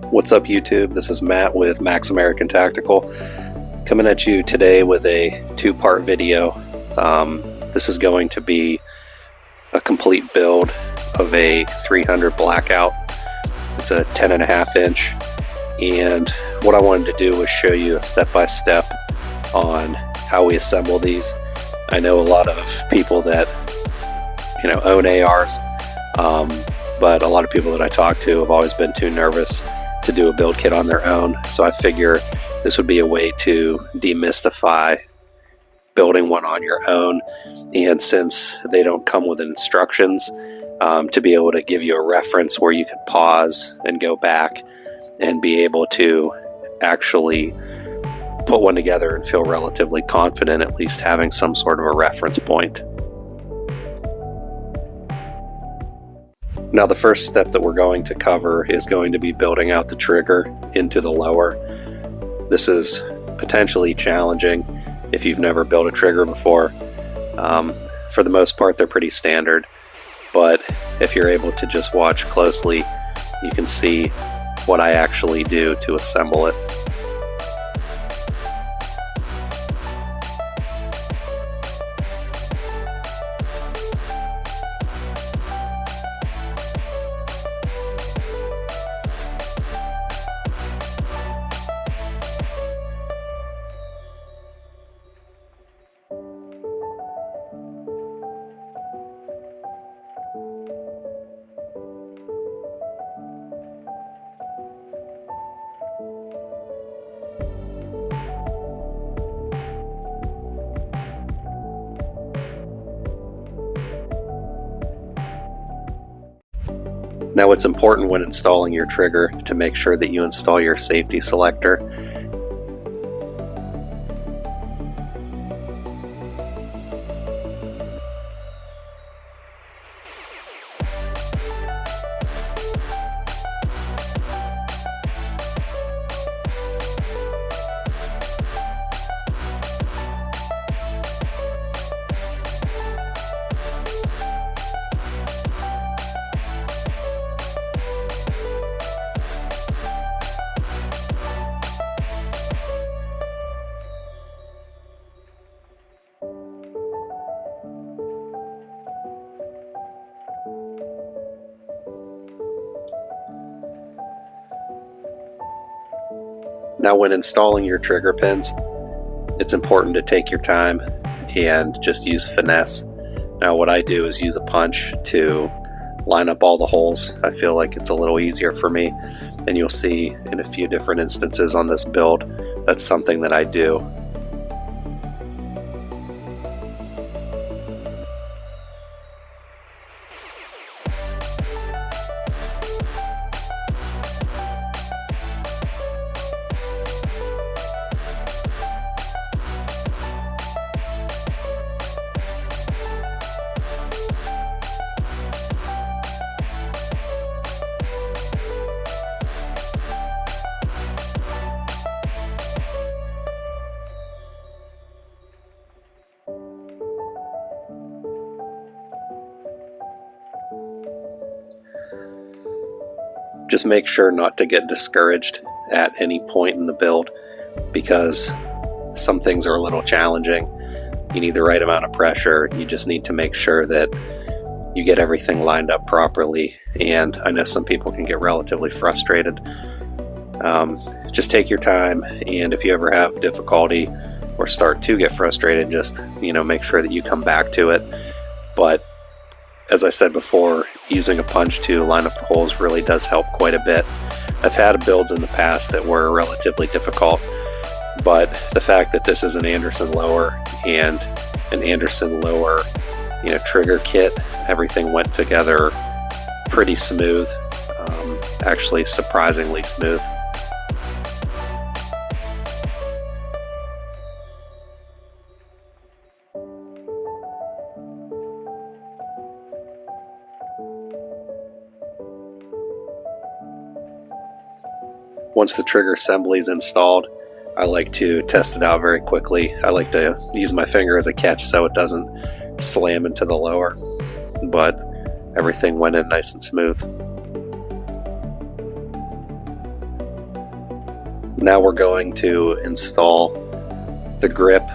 What's up, YouTube? This is Matt with Max American Tactical, coming at you today with a two-part video. This is going to be a complete build of a 300 Blackout. It's a 10.5 inch, and what I wanted to do was show you a step-by-step on how we assemble these. I know a lot of people that own ARs, but a lot of people that I talk to have always been too nervous to do a build kit on their own, so I figure this would be a way to demystify building one on your own. And since they don't come with instructions, to be able to give you a reference where you could pause and go back and be able to actually put one together and feel relatively confident, at least having some sort of a reference point. Now, the first step that we're going to cover is going to be building out the trigger into the lower. This is potentially challenging if you've never built a trigger before. For the most part, they're pretty standard, but if you're able to just watch closely, you can see what I actually do to assemble it. Now, it's important when installing your trigger to make sure that you install your safety selector. Now, when installing your trigger pins, it's important to take your time and just use finesse. Now, what I do is use a punch to line up all the holes. I feel like it's a little easier for me, and you'll see in a few different instances on this build, that's something that I do. Just make sure not to get discouraged at any point in the build, because some things are a little challenging. You need the right amount of pressure. You just need to make sure that you get everything lined up properly. And I know some people can get relatively frustrated. Just take your time, and if you ever have difficulty or start to get frustrated, just make sure that you come back to it. But as I said before, using a punch to line up the holes really does help quite a bit. I've had builds in the past that were relatively difficult, but the fact that this is an Anderson lower and an Anderson lower trigger kit, everything went together pretty smooth, actually surprisingly smooth. Once the trigger assembly is installed, I like to test it out very quickly. I like to use my finger as a catch so it doesn't slam into the lower, but everything went in nice and smooth. Now we're going to install the grip,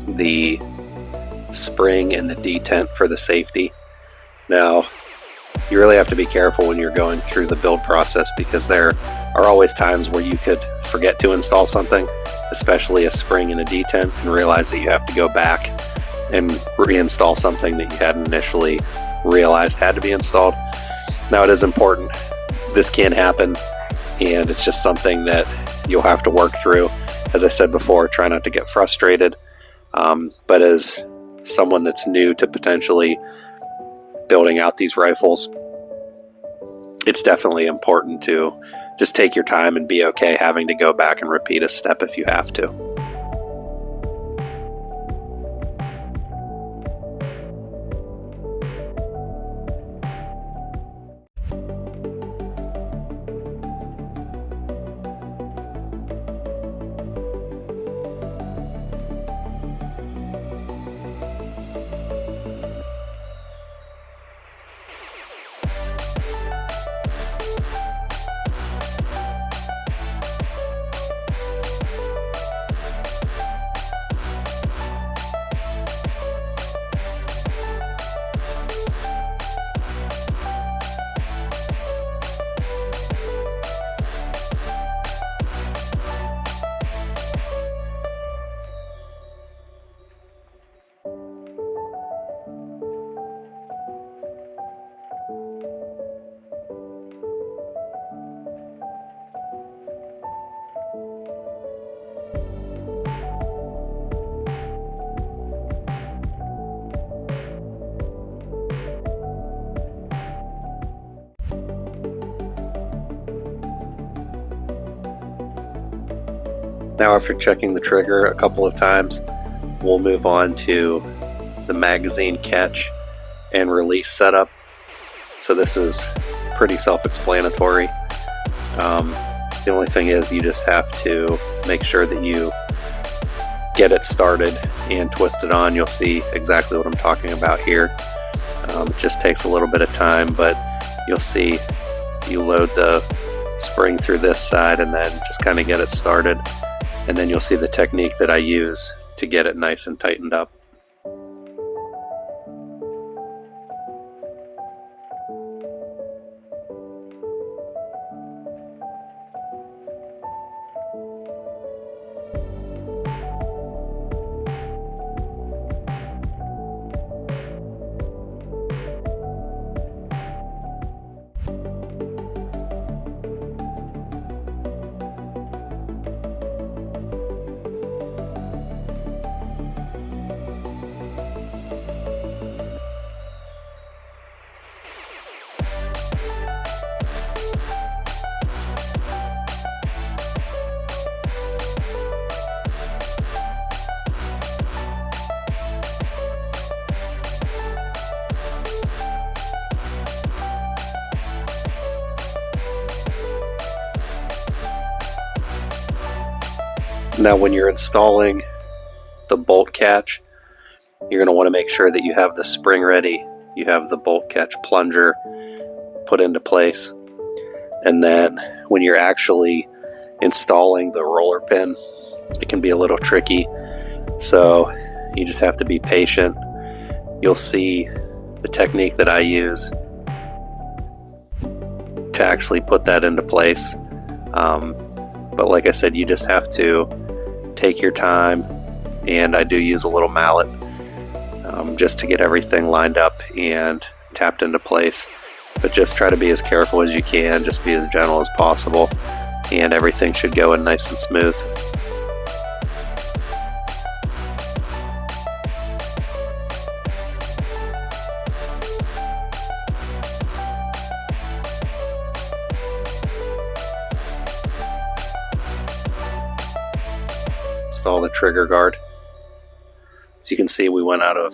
the spring, and the detent for the safety. Now, you really have to be careful when you're going through the build process, because there are always times where you could forget to install something, especially a spring and a detent, and realize that you have to go back and reinstall something that you hadn't initially realized had to be installed. Now, it is important. This can happen, and it's just something that you'll have to work through. As I said before, try not to get frustrated, but as someone that's new to potentially building out these rifles, it's definitely important to just take your time and be okay having to go back and repeat a step if you have to. Now, after checking the trigger a couple of times, we'll move on to the magazine catch and release setup. So this is pretty self-explanatory. The only thing is you just have to make sure that you get it started and twist it on. You'll see exactly what I'm talking about here. It just takes a little bit of time, but you'll see you load the spring through this side and then just kind of get it started. And then you'll see the technique that I use to get it nice and tightened up. Now, when you're installing the bolt catch, you're going to want to make sure that you have the spring ready, you have the bolt catch plunger put into place, and then when you're actually installing the roller pin, it can be a little tricky, so you just have to be patient. You'll see the technique that I use to actually put that into place, but like I said, you just have to take your time, and I do use a little mallet just to get everything lined up and tapped into place. But just try to be as careful as you can, just be as gentle as possible, and everything should go in nice and smooth. Install the trigger guard. As you can see, we went out of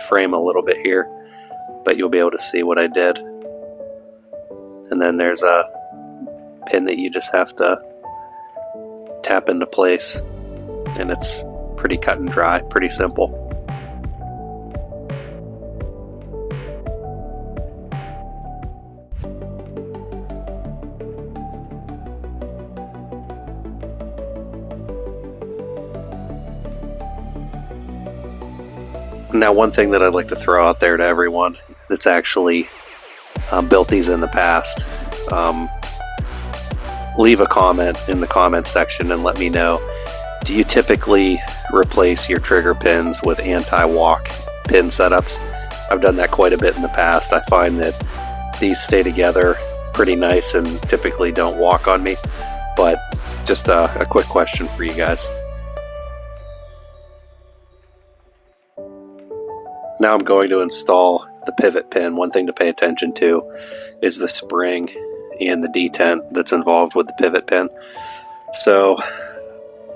frame a little bit here, but you'll be able to see what I did. And then there's a pin that you just have to tap into place, and it's pretty cut and dry, pretty simple. Now, one thing that I'd like to throw out there to everyone that's actually built these in the past, leave a comment in the comment section and let me know, do you typically replace your trigger pins with anti-walk pin setups? I've done that quite a bit in the past. I find that these stay together pretty nice and typically don't walk on me, but just a quick question for you guys. Now I'm going to install the pivot pin. One thing to pay attention to is the spring and the detent that's involved with the pivot pin. So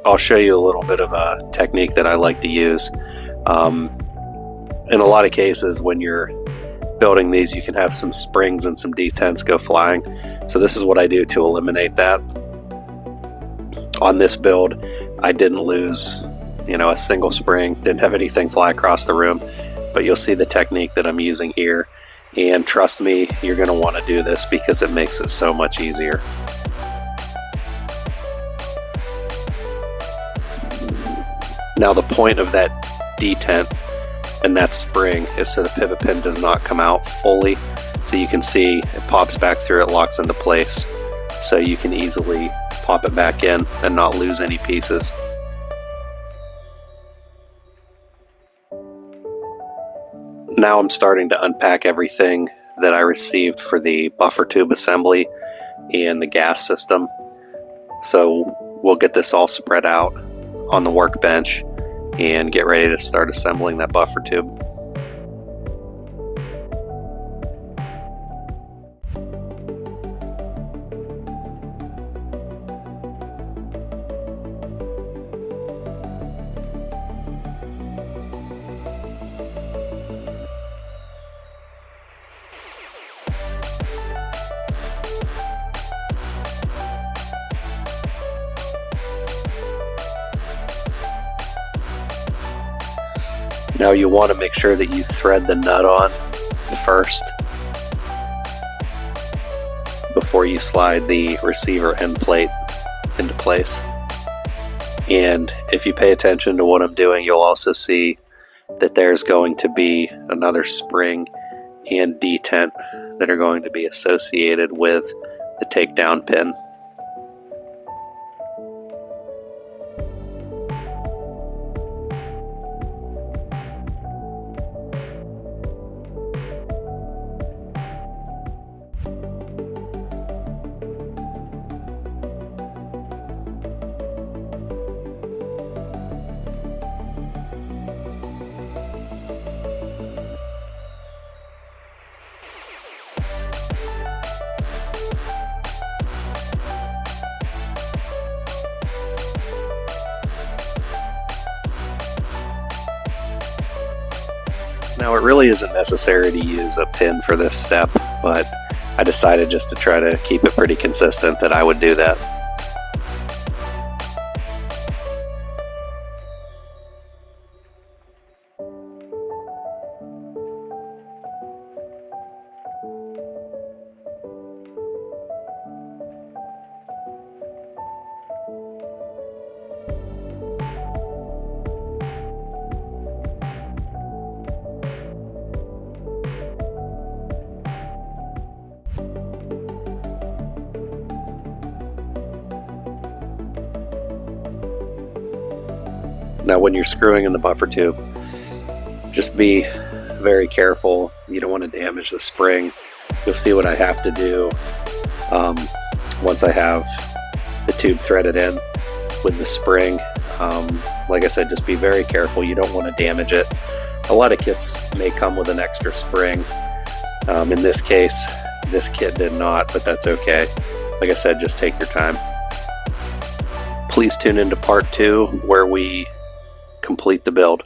I'll show you a little bit of a technique that I like to use. In a lot of cases when you're building these, you can have some springs and some detents go flying. So this is what I do to eliminate that. On this build, I didn't lose, a single spring, didn't have anything fly across the room, but you'll see the technique that I'm using here. And trust me, you're going to want to do this because it makes it so much easier. Now the point of that detent and that spring is so the pivot pin does not come out fully. So you can see it pops back through, it locks into place. So you can easily pop it back in and not lose any pieces. Now I'm starting to unpack everything that I received for the buffer tube assembly and the gas system. So we'll get this all spread out on the workbench and get ready to start assembling that buffer tube. Now you want to make sure that you thread the nut on first before you slide the receiver end plate into place. And if you pay attention to what I'm doing, you'll also see that there's going to be another spring and detent that are going to be associated with the takedown pin. Now it really isn't necessary to use a pin for this step, but I decided just to try to keep it pretty consistent that I would do that. Now when you're screwing in the buffer tube, just be very careful. You don't want to damage the spring. You'll see what I have to do once I have the tube threaded in with the spring. Like I said, just be very careful. You don't want to damage it. A lot of kits may come with an extra spring. In this case, this kit did not, but that's okay. Like I said, just take your time. Please tune into part 2 where we complete the build.